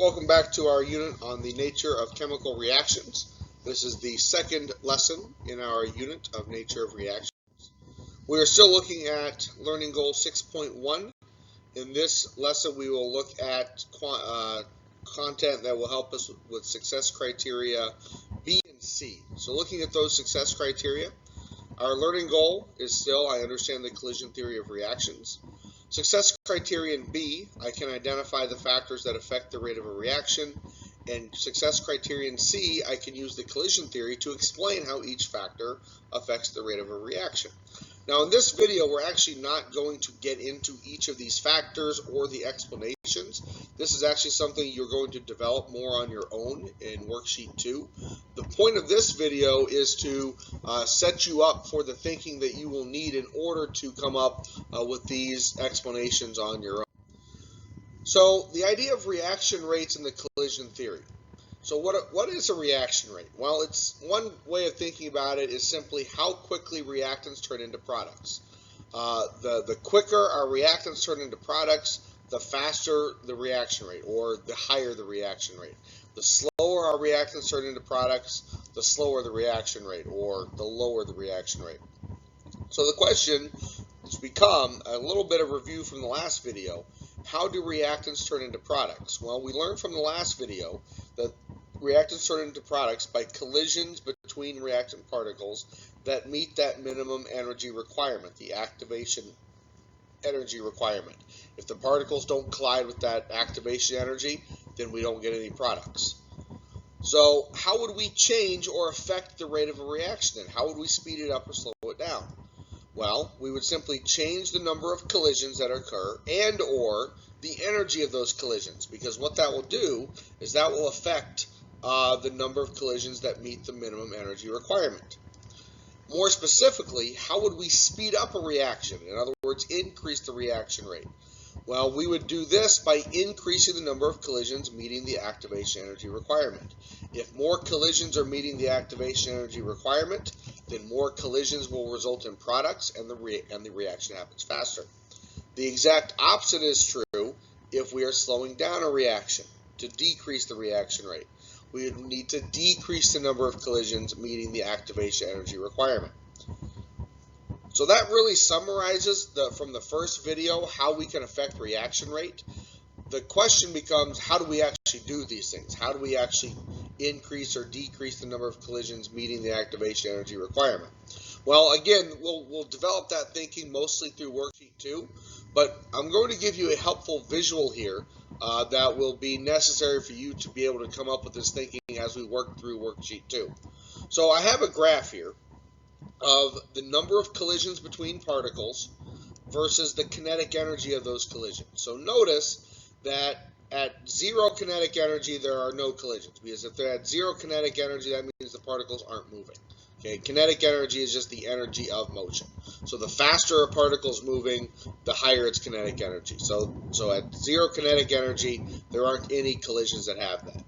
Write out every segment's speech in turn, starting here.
Welcome back to our unit on the nature of chemical reactions. This is the second lesson in our unit of nature of reactions. We are still looking at learning goal 6.1. In this lesson we will look at content that will help us with success criteria B and C. So looking at those success criteria, our learning goal is still, I understand the collision theory of reactions. Success criterion B, I can identify the factors that affect the rate of a reaction. And success criterion C, I can use the collision theory to explain how each factor affects the rate of a reaction. Now in this video, we're actually not going to get into each of these factors or the explanations. This is actually something you're going to develop more on your own in worksheet 2. The point of this video is to set you up for the thinking that you will need in order to come up with these explanations on your own. So the idea of reaction rates in the collision theory. So what is a reaction rate? Well, it's one way of thinking about it is simply how quickly reactants turn into products. The quicker our reactants turn into products, the faster the reaction rate, or the higher the reaction rate. The slower our reactants turn into products, the slower the reaction rate, or the lower the reaction rate. So the question has become a little bit of review from the last video. How do reactants turn into products? Well, we learned from the last video that reactants turn into products by collisions between reactant particles that meet that minimum energy requirement, the activation energy requirement. If the particles don't collide with that activation energy, then we don't get any products. So how would we change or affect the rate of a reaction then? How would we speed it up or slow it down? Well, we would simply change the number of collisions that occur and or the energy of those collisions, because what that will do is that will affect the number of collisions that meet the minimum energy requirement. More specifically, how would we speed up a reaction? In other words, increase the reaction rate. Well, we would do this by increasing the number of collisions meeting the activation energy requirement. If more collisions are meeting the activation energy requirement, then more collisions will result in products and the reaction happens faster. The exact opposite is true if we are slowing down a reaction to decrease the reaction rate. We would need to decrease the number of collisions meeting the activation energy requirement. So that really summarizes from the first video how we can affect reaction rate. The question becomes, how do we actually do these things? How do we actually increase or decrease the number of collisions meeting the activation energy requirement? Well, again, we'll develop that thinking mostly through worksheet 2, but I'm going to give you a helpful visual here that will be necessary for you to be able to come up with this thinking as we work through worksheet 2. So I have a graph here of the number of collisions between particles versus the kinetic energy of those collisions. So notice that at zero kinetic energy there are no collisions, because if they're at zero kinetic energy, that means the particles aren't moving. Okay, kinetic energy is just the energy of motion. So the faster a particle is moving, the higher its kinetic energy. So at zero kinetic energy, there aren't any collisions that have that.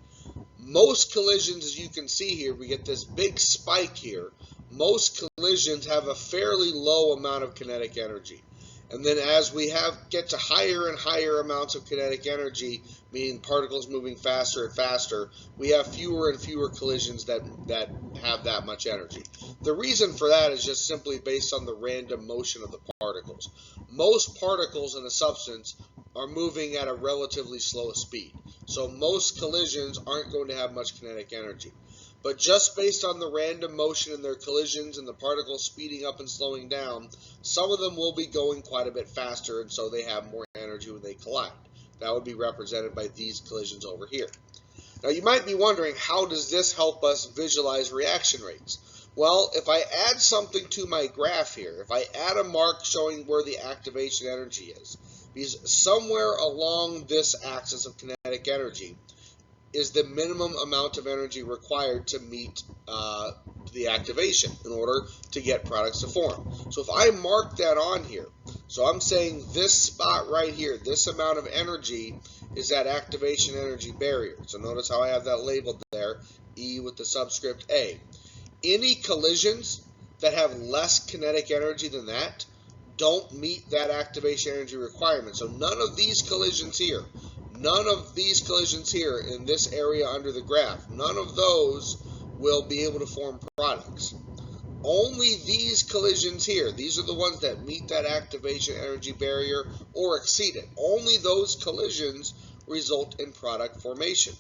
Most collisions, as you can see here, we get this big spike here. Most collisions have a fairly low amount of kinetic energy. And then as we get to higher and higher amounts of kinetic energy, meaning particles moving faster and faster, we have fewer and fewer collisions that have that much energy. The reason for that is just simply based on the random motion of the particles. Most particles in a substance are moving at a relatively slow speed. So most collisions aren't going to have much kinetic energy. But just based on the random motion in their collisions and the particles speeding up and slowing down, some of them will be going quite a bit faster, and so they have more energy when they collide. That would be represented by these collisions over here. Now you might be wondering, how does this help us visualize reaction rates? Well, if I add something to my graph here, if I add a mark showing where the activation energy is, because somewhere along this axis of kinetic energy is the minimum amount of energy required to meet the activation in order to get products to form. So if I mark that on here, so I'm saying this spot right here, this amount of energy is that activation energy barrier. So notice how I have that labeled there, E with the subscript A. Any collisions that have less kinetic energy than that don't meet that activation energy requirement. So none of these collisions here, none of these collisions here in this area under the graph, none of those will be able to form products. Only these collisions here, these are the ones that meet that activation energy barrier or exceed it. Only those collisions result in product formation.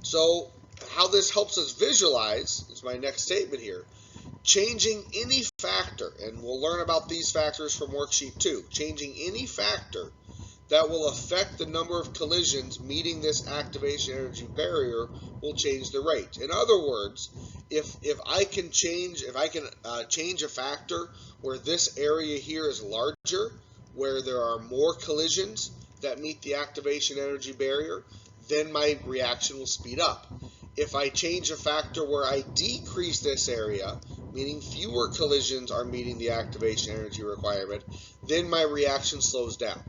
So how this helps us visualize is my next statement here. Changing any factor, and we'll learn about these factors from worksheet 2, changing any factor that will affect the number of collisions meeting this activation energy barrier will change the rate. In other words, if I can change a factor where this area here is larger, where there are more collisions that meet the activation energy barrier, then my reaction will speed up. If I change a factor where I decrease this area, meaning fewer collisions are meeting the activation energy requirement, then my reaction slows down.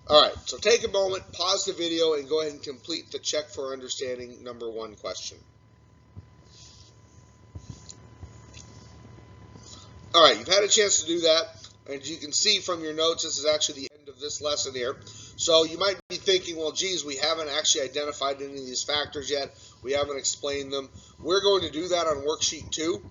Alright, so take a moment, pause the video, and go ahead and complete the check for understanding number 1 question. Alright, you've had a chance to do that, and as you can see from your notes, this is actually the end of this lesson here. So you might be thinking, well, geez, we haven't actually identified any of these factors yet. We haven't explained them. We're going to do that on worksheet 2,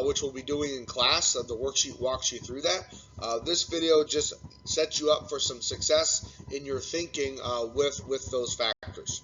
which we'll be doing in class. The worksheet walks you through that. This video just sets you up for some success in your thinking with those factors.